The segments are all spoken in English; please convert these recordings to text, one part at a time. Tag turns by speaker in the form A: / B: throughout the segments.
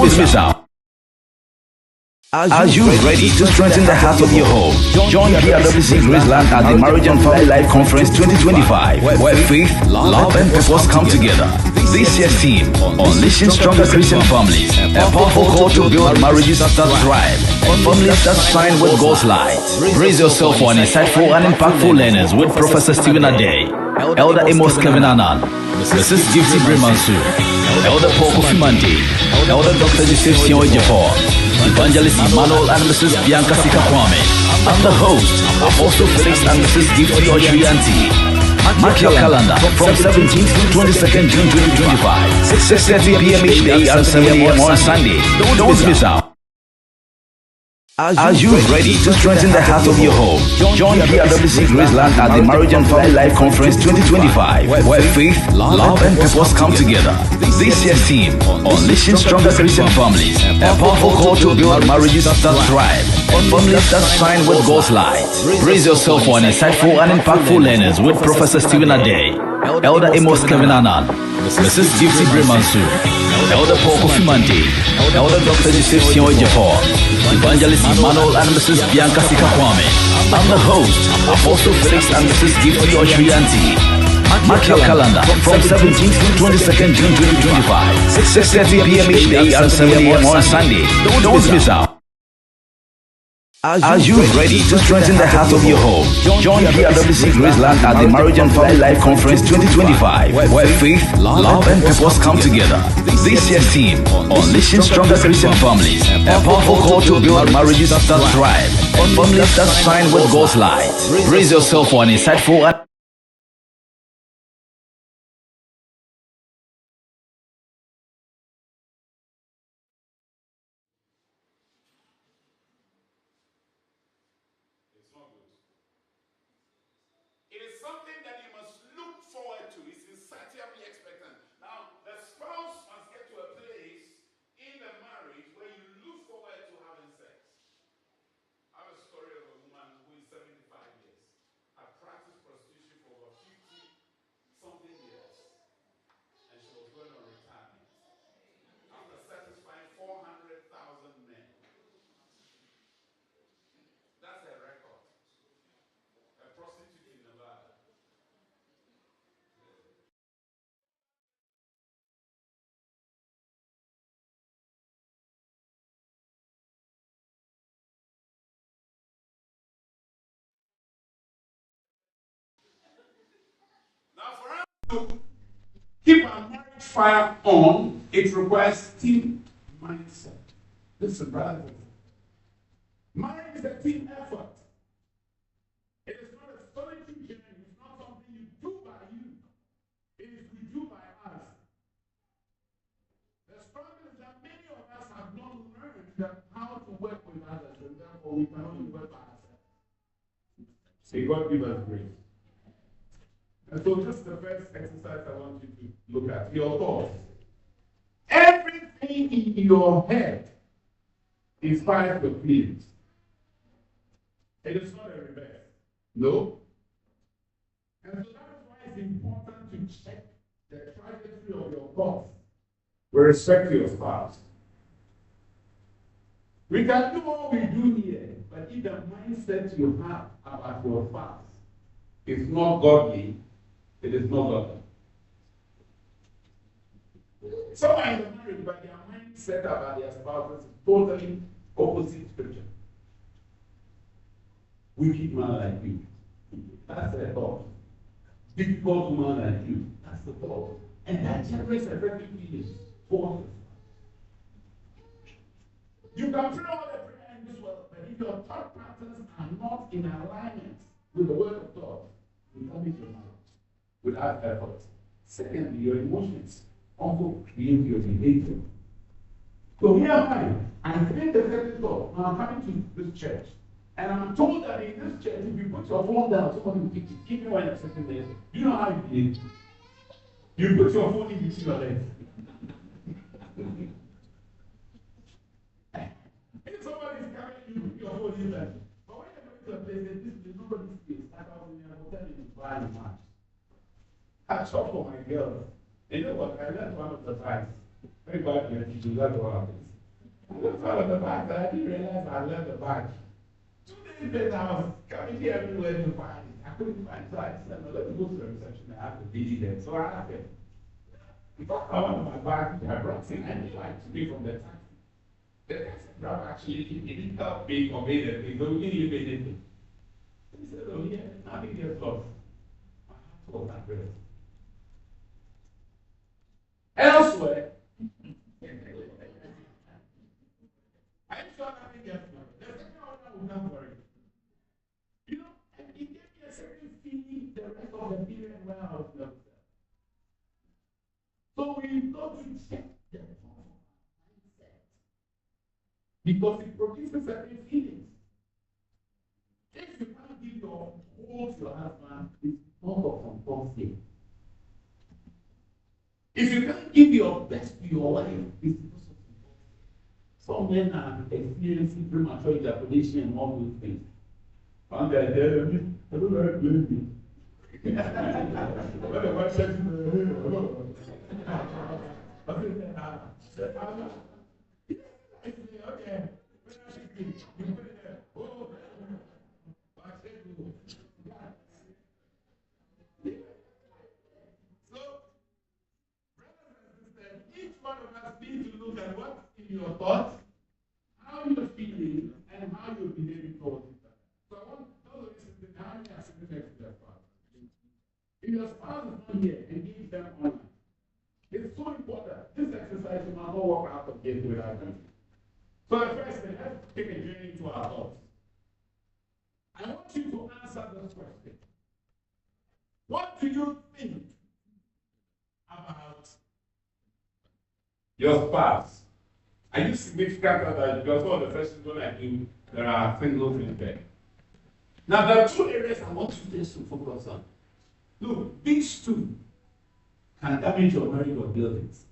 A: Don't miss out. Are you ready to strengthen the heart of your home? Join PIWC Graceland at the Marriage and Family Life Conference 2025, where faith, love, and purpose come together. This year's theme, Unleashing Stronger Christian Families, a powerful call to build marriages that thrive, and families that shine with God's light. Brace yourself for an insightful and impactful learners with Professor Stephen Ade, Elder Amos Kevin Annan, Mrs. Gypsy Bremansu, Elder Paul Kofimante, Elder Dr. Joseph Sion Ejiofor, Evangelist Emmanuel and Mrs. Bianca Sika Kwame. I'm the host, Apostle Felix and Mrs. Gifty Oshrianti. Mark your calendar from 17th to 22nd June 2025, 6:30 p.m. each day and 7 a.m. on Sunday. Don't miss out. Are you ready to strengthen the heart of your home? Join PIWC Graceland at the Marriage and Family Life Conference 2025, where faith, love, and purpose come together. This year's theme, Unleashing Stronger Christian Families, a powerful call to build marriages that thrive, and families that shine with God's light. Brace yourself for an insightful and impactful learners with Professor Stephen Ade, Elder Amos Kevin Annan, Mrs. Gypsy Bremansu, Elder Paul Kofimante, Elder Dr. Joseph Sion Ejiofor, Evangelist Emmanuel and Mrs. Bianca Sika Kwame. I'm the host, Apostle Felix and Mrs. Gifty Oshrianti. Mark your calendar from 17th to 22nd June 2025, 6:30 p.m. each day and 7 a.m. on Sunday. Don't miss out. Are you ready to strengthen the heart of your home? Join PIWC Graceland at the Marriage and Family Life Conference 2025, where faith, love, and purpose come together. This year's theme, Unleashing Stronger Christian Families, a powerful call to build marriages that thrive, and families that shine with God's light. Brace yourself for an insightful and
B: It is something that you must look forward to. It's insatiably expectant. Now, the spouse must get to a place in the marriage where you look forward to having sex. I have a story of a woman who is 75 years. Had practiced prostitution for over 50 something years. And she was going on retirement. After satisfying 400,000 men. That's her record. A prostitute in Nevada. Now, for us to keep our marriage fire on, it requires team mindset. Listen, brother. Marriage is a team effort. It is not a solitary journey. It's not something you do by you. It is we do by us. The struggle is that many of us have not learned how to work with others, and therefore we can only work by ourselves. May God give us grace. And so just the first exercise I want you to look at, your thoughts. Everything in your head inspires your feelings. It is not a reverse. No. And so that is why it's important to check the trajectory of your thoughts with respect to your spouse. We can do what we do here, but if the mindset you have about your spouse is not godly, it is not godly. Some are in the marriage, but their mindset about their spouses is totally opposite scripture. Wicked man like you. That's the thought. Difficult woman like you. That's the thought. And that generates a very feelings for you. You can pray all the prayer in this world, but if your thought patterns are not in alignment with the word of God, you damage your marriage without effort. Secondly, your emotions also create your behavior. So here am I think the second thought. I'm coming to this church. And I'm told that in this church, if you put your phone down, somebody will pick it. Give me one in a second there. You know how you behave. You put your phone in between your legs. If somebody is carrying you, your phone in there. But when you go to a place, this is nobody's space. Like I was in a hotel in Dubai in March. I shop for my girls. And you know what? I learned one of the times. Very bad, you learn what happens. I looked out of the bag, but I didn't realize I left the bag. 2 days later, I was coming here everywhere to find it. I couldn't find it, so I said, no, let me go to the reception. I have to visit them. So I asked them. Because I wanted my bag, I brought it. I knew I took it from the taxi. The taxi driver actually, he didn't help me convey the thing, so we didn't even pay anything. He said, oh, yeah, nothing gets lost. My heart was at rest. Elsewhere, I saw nothing gets lost. The second order will come for it. You know, and it gave me a certain feeling the rest of the period when I was there. So we've got to check the mindset. Because it produces certain feelings. If you can't give your whole to your husband, it's not of some false. If you can't give your best to your wife, it's because of some men are experiencing premature ejaculation and all those things. One guy tell me, I don't know how to blame me. When the wife says, okay. Each one of us need to look at what's in your thoughts, how you're feeling, and how you're behaving towards each other. So I want those of you to how you are sitting next to their spouse. If your spouse is not here, engage them online. It's so important. This exercise you must not walk out of gate without them. So the first thing, let's take a journey into our thoughts. I want you to answer this question. What do you think about your spouse? Are you significant other? Because all the first things I do, there are singles in there. Now there are 2 areas I want you to focus on. Look, these 2 can damage your marriage or buildings.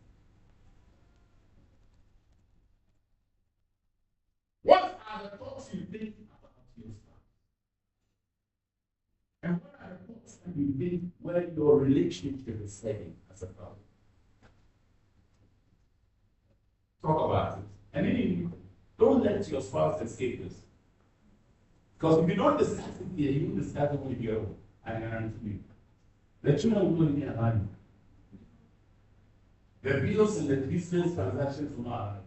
B: What are the thoughts you think about your spouse? And what are the thoughts that you think where your relationship is heading as a couple? Talk about it. And then don't let your spouse escape this. Because if you don't discuss it here, you will discuss it with your own. I guarantee you. The children will be aligned. The bills and the business transactions will not align.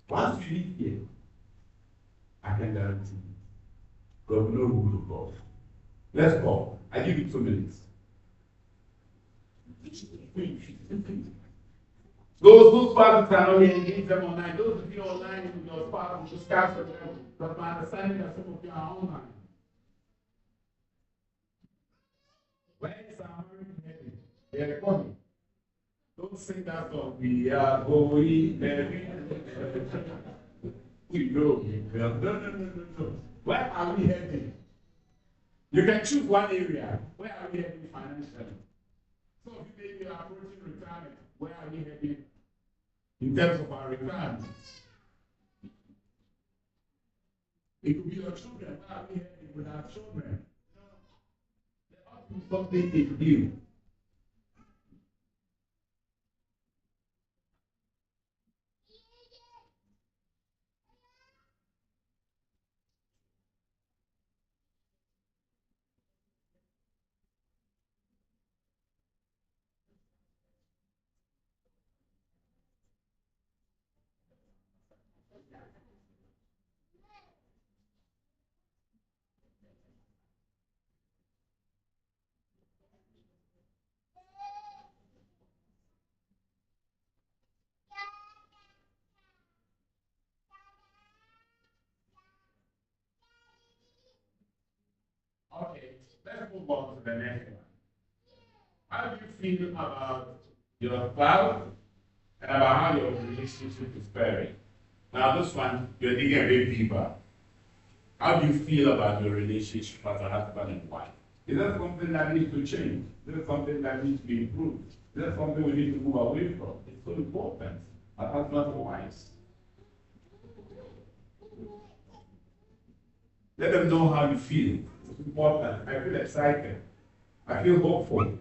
B: Once you leave here, I can guarantee you, God will know who will go. Let's go. I give you 2 minutes. Those spouses can only engage them online. Those of you online with your spouse, discuss with them. But my understanding that some of you are online. Where is our marriage heading? They are recording. Don't sing that song. We are going married. We know. No. Where are we heading? You can choose one area. Where are we heading financially? Some of you maybe are approaching retirement. Where are we heading in terms of our retirement? It could be your children. Where are we heading with our children? There ought to be something in you. Okay, let's move on to the next one. How do you feel about your spouse and about how your relationship is faring? Now, this one, you're digging a bit deeper. How do you feel about your relationship as a husband and wife? Is that something that needs to change? Is that something that needs to be improved? Is that something we need to move away from? It's so important as husbands and wives. Let them know how you feel. It's important. I feel excited. I feel hopeful.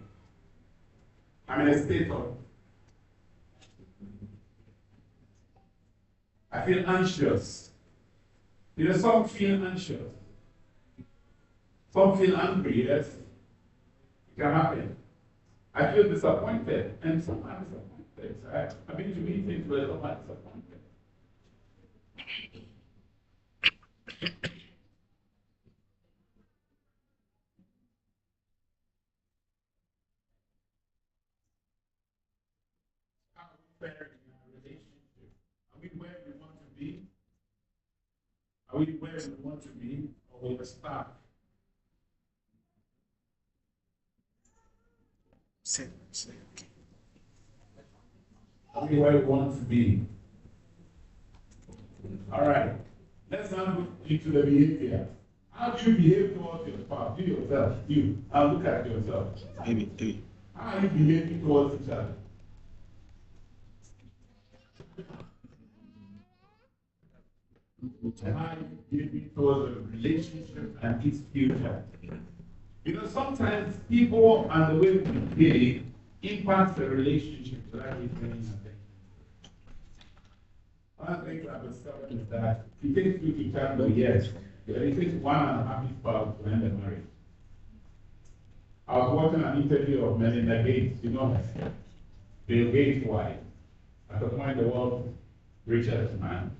B: I'm in a state of, I I feel anxious. You know, some feel anxious. Some feel angry, yes. It can happen. I feel disappointed, and some are disappointed. I've been to meetings where some are disappointed. How fair in our relationship? Are we where we want to be? Are we where we want to be, or we're stuck? Okay. Are we where we want to be? All right. Let's now look into the behavior. How do you behave towards your spouse? You yourself. You. Now look at yourself. Maybe. How are you behaving towards each other? And how are you behaving towards the relationship and its future? You know, sometimes people and the way we behave impacts the relationship without you paying attention. One thing I've discovered is that it takes 2 to tango, yes. It takes 1.5 spouse to end a marriage. I was watching an interview of Melinda Gates, you know her, Bill Gates' wife, at the point the world richest man.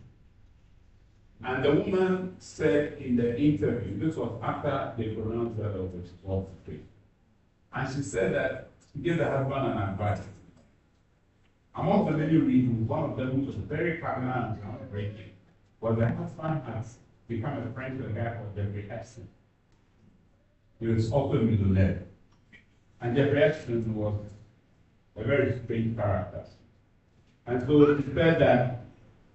B: And the woman said in the interview, this was after they pronounced her of the 12th degree, and she said that she gave the husband an advice. Among the many reasons, one of them, which was very cardinal and groundbreaking, was the husband has become a friend to a guy called Jeffrey Epstein. He was also a millionaire. And Jeffrey Epstein was a very strange character. And so she said that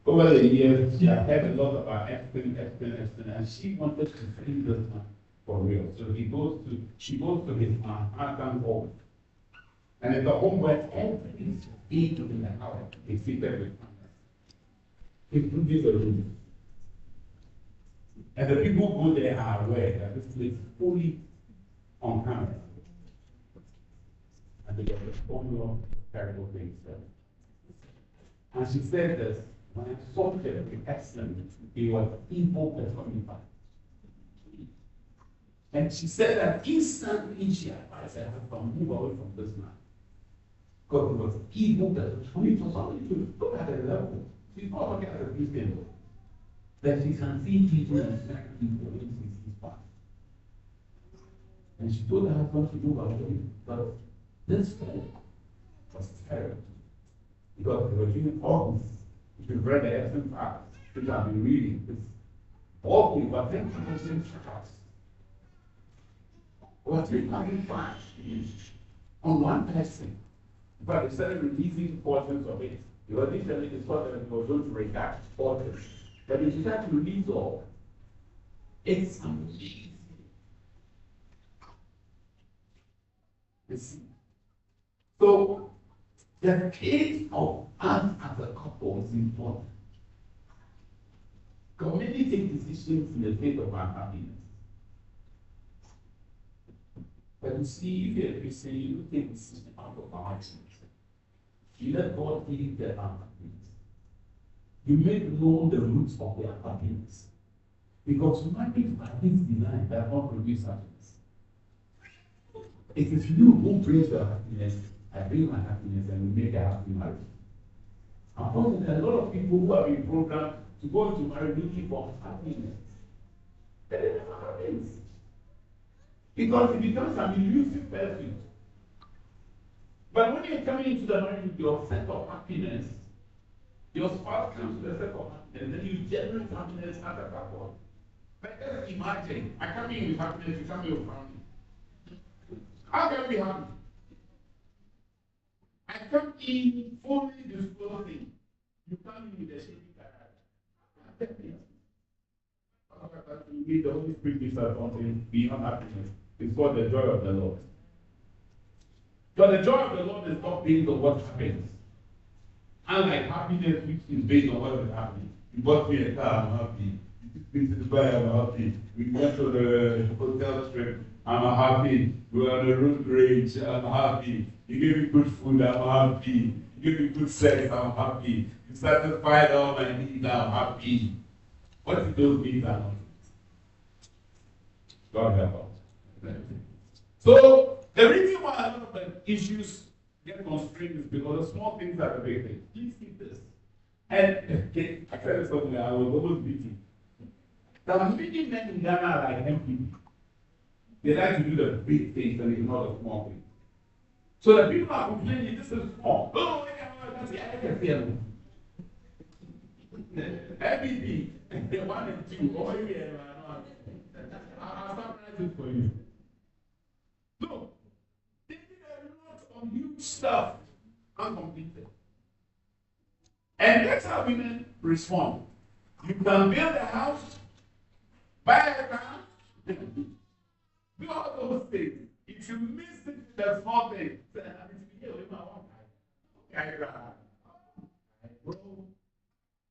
B: over the years, she had heard a lot about Epstein, and she wanted to see this man for real. So she goes to his Manhattan home. And it's a home where every speed in the house is seated with cameras. Including the room. And the people who go there are aware that this place is fully on camera. And they get the phone terrible things. And she said this, when I saw Jeffrey Epstein, he was evil personified. And she said that instantly she advised her husband, move away from this man. Because it was evil personified. For somebody to look at the level, she's not looking at the Christian level. That she can see people and snap people when she sees past. And she told her husband to move away, but this man was terrible. Because they were doing all this. If you've read the Epstein files, which I've been reading, it's all people are thinking of the trust. We're taking flash on one person. But they started releasing portions of it. They were initially thought that they were going to redact portions. But they decided to release all. It's amazing. You see? So, the case of us as a couple is important. Community take decisions in the state of unhappiness. But you see, if you're a Christian, you take decisions out of our actions. You let God lead their unhappiness. You make known the roots of their happiness. Because marriage by its design does not produce happiness. It is you who brings your happiness. I bring my happiness and we make a happy marriage. Unfortunately, a lot of people who have been programmed to go into marriage looking for happiness, that it never happens. Because it becomes an elusive pursuit. But when you're coming into the marriage with your set of happiness, your spouse comes with a set of happiness, and then you generate happiness as a couple. But just imagine, I come in with happiness, you come in with family. How can we be happy? I come in fully disclosing. You come in with a shady character. You need the Holy Spirit gives us something beyond happiness. It's called the joy of the Lord. But the joy of the Lord is not based on what happens. Unlike happiness, which is based on what is happening. You bought me a car, I'm happy. You took me to Dubai, I'm happy. We went to the hotel trip, I'm happy. We were on the road range, I'm happy. You gave me good food, I'm happy. You give me good sex, I'm happy. You satisfied all my needs, I'm happy. What if those needs are not? God help us. So the reason why a lot of the issues get constrained is because the small things are the big things. Please keep this. And okay, I said it somewhere, I was almost beating. There are many men in Ghana like MPP. They like to do the big things and ignore the small things. So the people are complaining, this is small. Oh, that's the IFL. MPP, 1 and 2, over here. I'll summarize it for you. Look, they did a lot of huge stuff uncompleted. And that's how women respond. You can build a house, buy a car, do all those things. If you miss it, the small thing,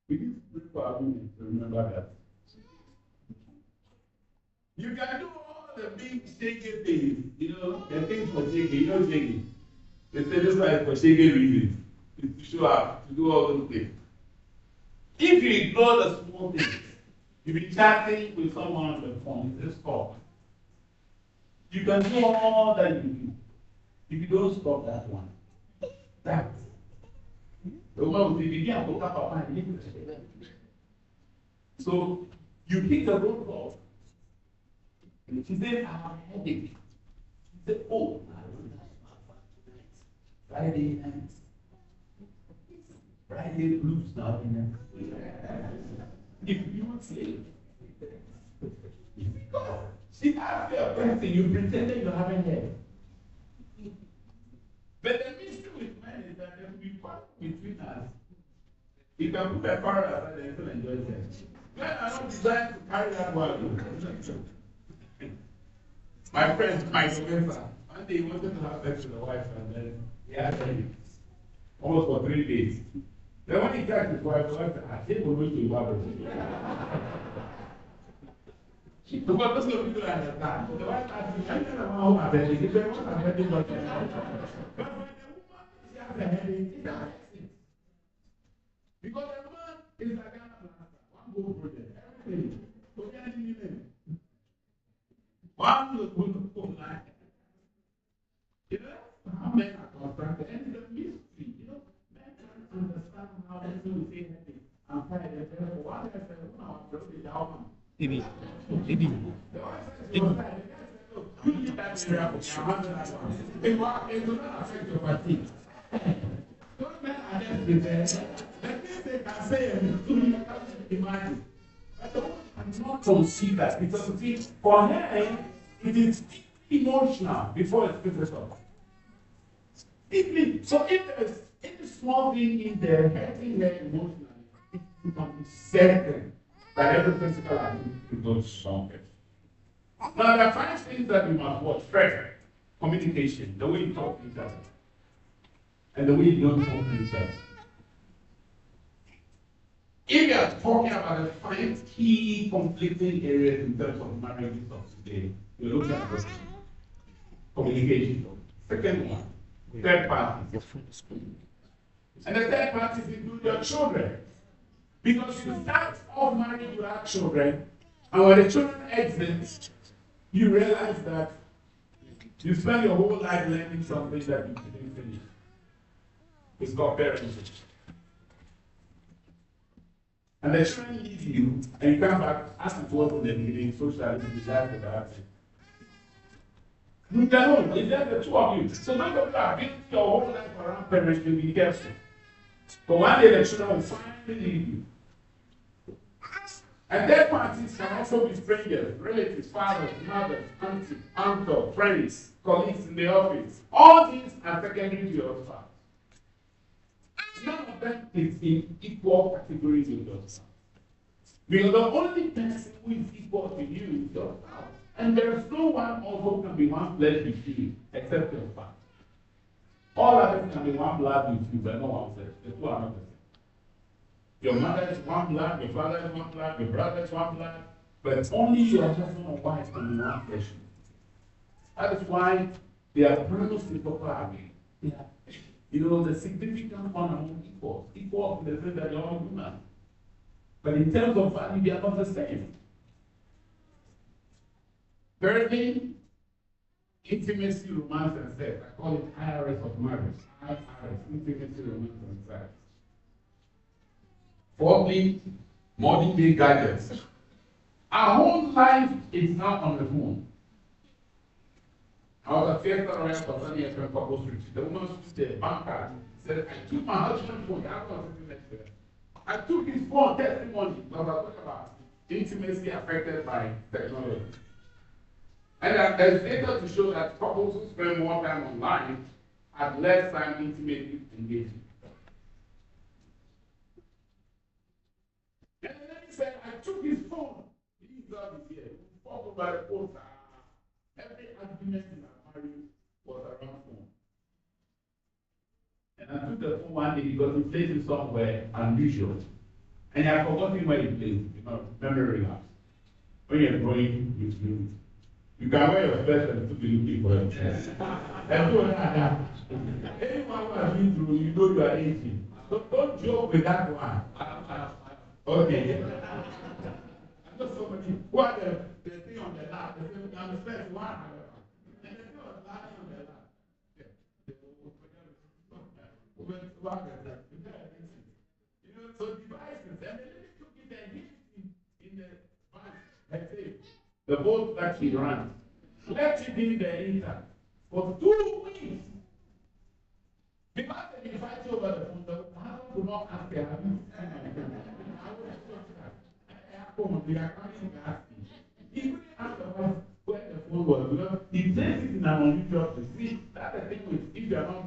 B: we need to pray for our women to remember that. You can do all the big shaky things, the things for shaky, shaky. They say this is for shaky reasons. To show up, to do all those things. If you ignore the small things, you've been chatting with someone on the phone, it's stop. You can do all that you do. If you don't stop that one, that. The woman will begin to put up a mind. So you pick a roadblock, and she said, I have a headache. She said, oh, I don't have Friday night. Friday blues now. If you would say, she asked you a question, you pretended you haven't heard. But the mystery with men is that if we pass between us, you can put a car aside and still enjoy sex. Men are not designed to carry that one. My friend, my professor, one day he wanted to have sex with a wife and then he had him almost for 3 days. Then when he got his wife, I think we're going to Ibadan. Because those people understand. The wife asked me, I don't know how my headache is. But when the woman she has a headache, it's a headache. Because the man is like one goal project. Everything. One good life. How men are constructed. And it's a mystery. Men can't understand how people will say headache. I'm tired. One day I said, I was probably the woman. Maybe. You need that area of your hand. It will not affect your fatigue. Those men are just prepared. The things they can say and do, you can't imagine. But the woman cannot conceive that because for her, it is emotional before it's physical. Deeply. So if there is any small thing in there hurting her emotionally, it can be certain that every physical activity goes somewhere. Now, there are 5 things that we must watch. First, communication, the way you talk to each other, and the way you don't talk to each other. If you are talking about the 5 key conflicting areas in terms of marriages of today, you look at this. Communication. Second one, third parties. And the third parties include your children. Because you start off married, you have children, and when the children exit, you realize that you spend your whole life learning something that you didn't finish. It's called parenting. And the children leave you, and you come back, as it was in the beginning, socially, you decide to that thing. You can know, it's just the 2 of you. So most of you are building your whole life around parenting, be careful. But one day the children will finally leave you. And third parties can also be strangers, relatives, fathers, mothers, aunties, uncle, friends, colleagues in the office. All these are secondary to your spouse. None of them is in equal categories with your spouse. Because the only person who is equal to you is your spouse. And there is no one also who can be one flesh with you except your spouse. All others can be one blood with you, but no one flesh. The 2 are not the same. Your mother is one blood, your father is one blood, your brother is one blood, but only your husband or wife can be one flesh. That is why they are bruised in property. The significant one among equals. Equal in the sense that you're all human. But in terms of value, they are not the same. Thirdly, intimacy, romance, and sex. I call it IRS of marriage. IRS, intimacy, romance, and sex. Fourthly, modern day gadgets. Our whole life is now on the phone. I was at Fiesta Royal for Sunny at Purple Street. The woman stood there, bank card, said, I took my husband's phone. I took his phone, testimony. Now, we're talking about intimacy affected by technology. And there's data to show that couples who spend more time online have less time intimately engaging. And then he said, I took his phone. He's here. We fought over the phone. Every argument in our marriage was around phone. And I took the phone one day because he plays it somewhere unusual. And I forgot where he plays. Memory lapse. When you're growing, you can wear your best and to be looking for it. And do that. Anyone who has been through, you are 18. So don't joke with that one. Okay. I know somebody who had the thing on the lap, the first one, and the thing was lying on the lap. So devices, and the lady took it and hit it in the van. I say, the boat that she ran, left it in the internet for 2 weeks. Because they been fighting over the phone, the husband could not ask her, have you seen anything? I would have thought that. They are coming to ask me. He couldn't ask the wife where the phone was, because he places it in an unusual place. See, that's the thing with, if you are not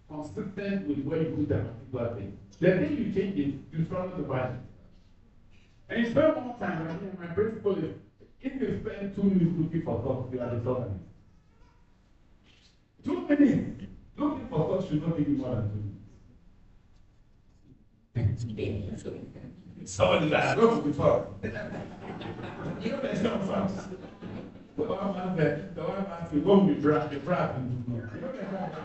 B: consistent with where you put a particular thing, the day you change it, you struggle to find it. And you spend more time, my principle is, if you spend 2 minutes looking for thoughts, you are disorganized. 2 minutes looking for thoughts should not take you more than 2 minutes. Somebody that goes before. You know there's no fast. The one asked me, won't be drunk, the bride. You know the bride.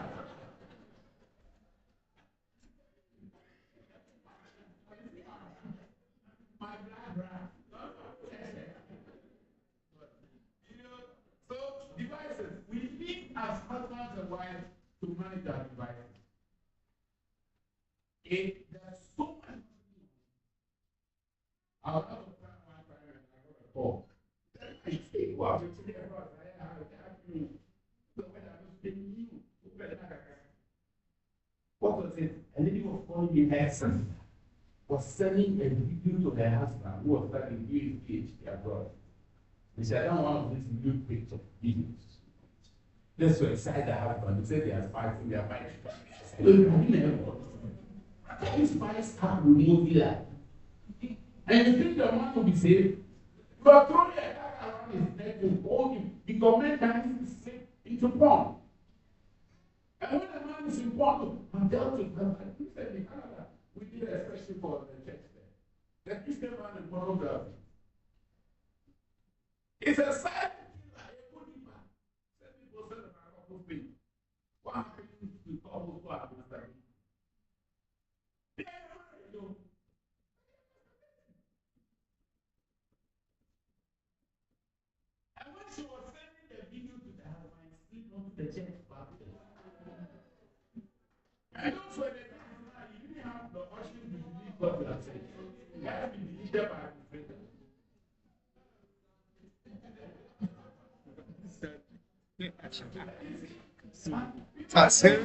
B: So devices, we need as husbands and wives to manage our devices. There's so much. I was out of time one time and I got a call. I say, wow, you're today about I have you. So when I was telling you, what was it? A lady was calling me Exxon, was sending a video to her husband who was studying PhD abroad. He said, I don't want this new picture videos. That's so excited the husband. They said they are fighting, they are fighting. This spice up will move here. And you think the man will be safe? You are throwing a attack around his neck to hold him because men can be into porn. And when a man is in porn, I'm dealt with them. And he said in Canada, we did a session for the church there. The Christian man in pornography. It's a sad thing like a good man. Some people say that I'm not good. What happens to couples who are masturbing? And when she was sending the video to the husband, he slipped onto the church bathroom. And those were the times now you didn't have the option to believe what you have said. You had to be deleted by the friend.
C: Thật sự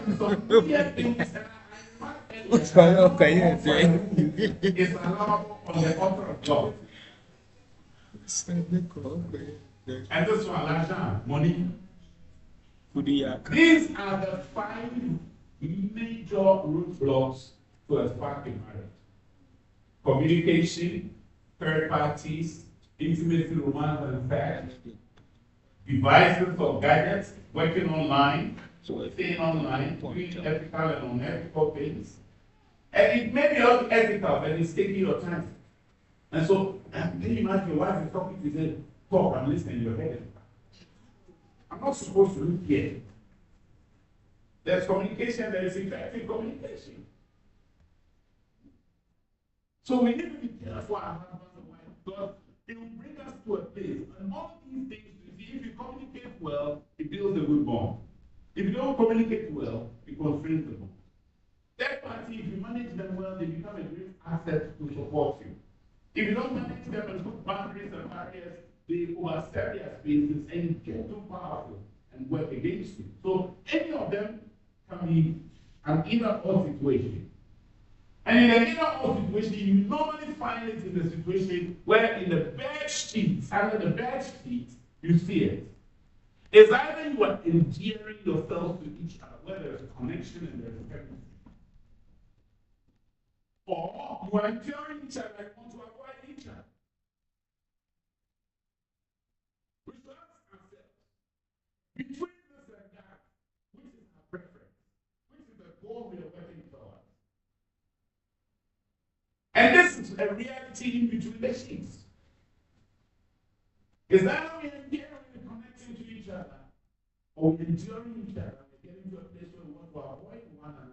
C: trời ơi cái gì
B: It's allowable on the author of God. And this one, l'argent, money. These are the 5 major roadblocks to a spark in marriage. Communication, third parties, intimacy, romance, and sex. Devices or gadgets, working online, staying online, doing ethical and unethical things. And it may be unethical, but it's taking your time. And so, then you imagine your wife is talking to you, talk, I'm listening in your head. I'm not supposed to look here. there's communication, there is effective communication. So we need to be careful and because it will bring us to a place. And all these things, you see, if you communicate well, it builds a good bond. If you don't communicate well, it constrains the bond. Third party, if you manage them well, they become a great asset to support you. If you don't manage them and put boundaries and barriers, they overstep their spaces and get too powerful and work against you. So any of them can be an either-or situation. And in an either-or situation, you normally find it in the situation where in the bed sheet, under the bed sheet, you see it. It's either you are endearing yourself to each other, where there's a connection and there's a chemistry. Or you are endearing each other and want to avoid each other. We should ask ourselves, between this and that, which is our preference? Which is the goal we are working towards? And this is a reality in between the sheets. Is that we are endearing and connecting to each other? Or we enduring each other and getting to a place where we want to avoid one another?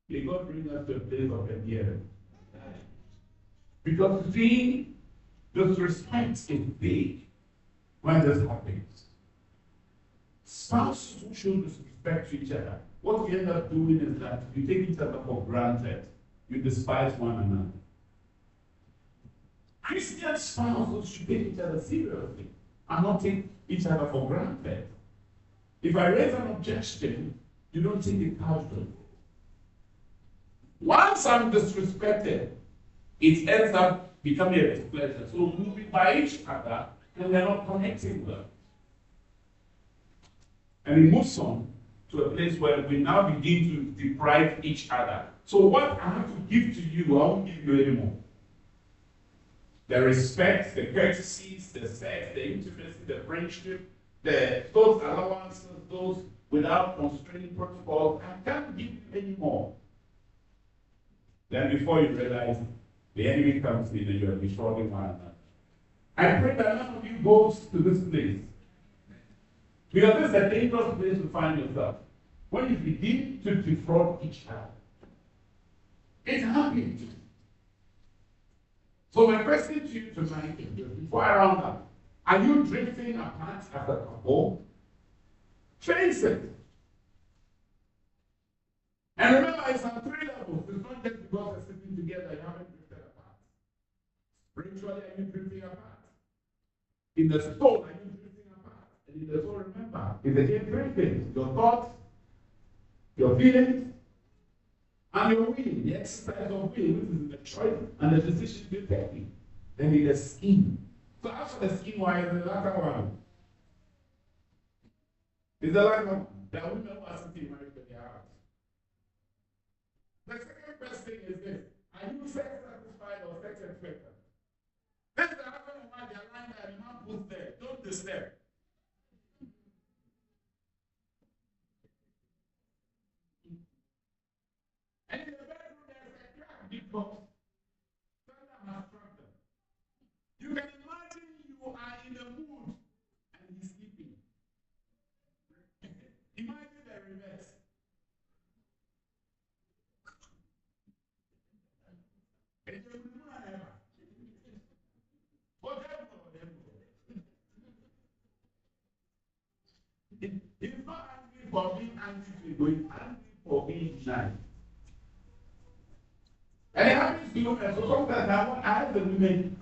B: May God bring us to a place of endearment. Because see, disrespect is big when this happens. Spouses who show disrespect to each other, what we end up doing is that you take each other for granted. You despise one another. Christian spouses should take each other seriously and not take each other for granted. If I raise an objection, you don't take it casually. Once I'm disrespected, it ends up becoming a displeasure. So moving by each other, and they're not connecting well. And it moves on to a place where we now begin to deprive each other. So what I have to give to you, I won't give you anymore. The respect, the courtesies, the sex, the intimacy, the friendship, those allowances, those without constraining protocols, I can't give you anymore. Then before you realize, the enemy comes in and you are destroying one another. I pray that none of you goes to this place. Because this is a dangerous place to find yourself. When you begin to defraud each other. It happens. So my question to you tonight is, before I round up, are you drifting apart as a couple? Face it. And remember, it's on 3 levels. It's not just because they're sitting together, you haven't drifted apart. Spiritually, are you drifting apart? In the soul, are you drifting apart? And in the soul, remember, it's again 3 things: your thoughts, your feelings, and your will. The exercise of will, which is the choice and the decision you're taking. Then in the skin. So after the skin, why is the latter one? Is the latter one? There are women who are sitting married to their heart. The second best thing is this: are you sex satisfied or sex expectant? This is the husband and wife, they are lying there, the man puts there. Don't disturb. And in the bedroom, there's a crack because Satan has struck them. You can imagine you are in a mood and he's sleeping. Imagine the reverse. He's not angry for being angry, he's going angry for being nice. And it happens to you, and so sometimes I ask the women,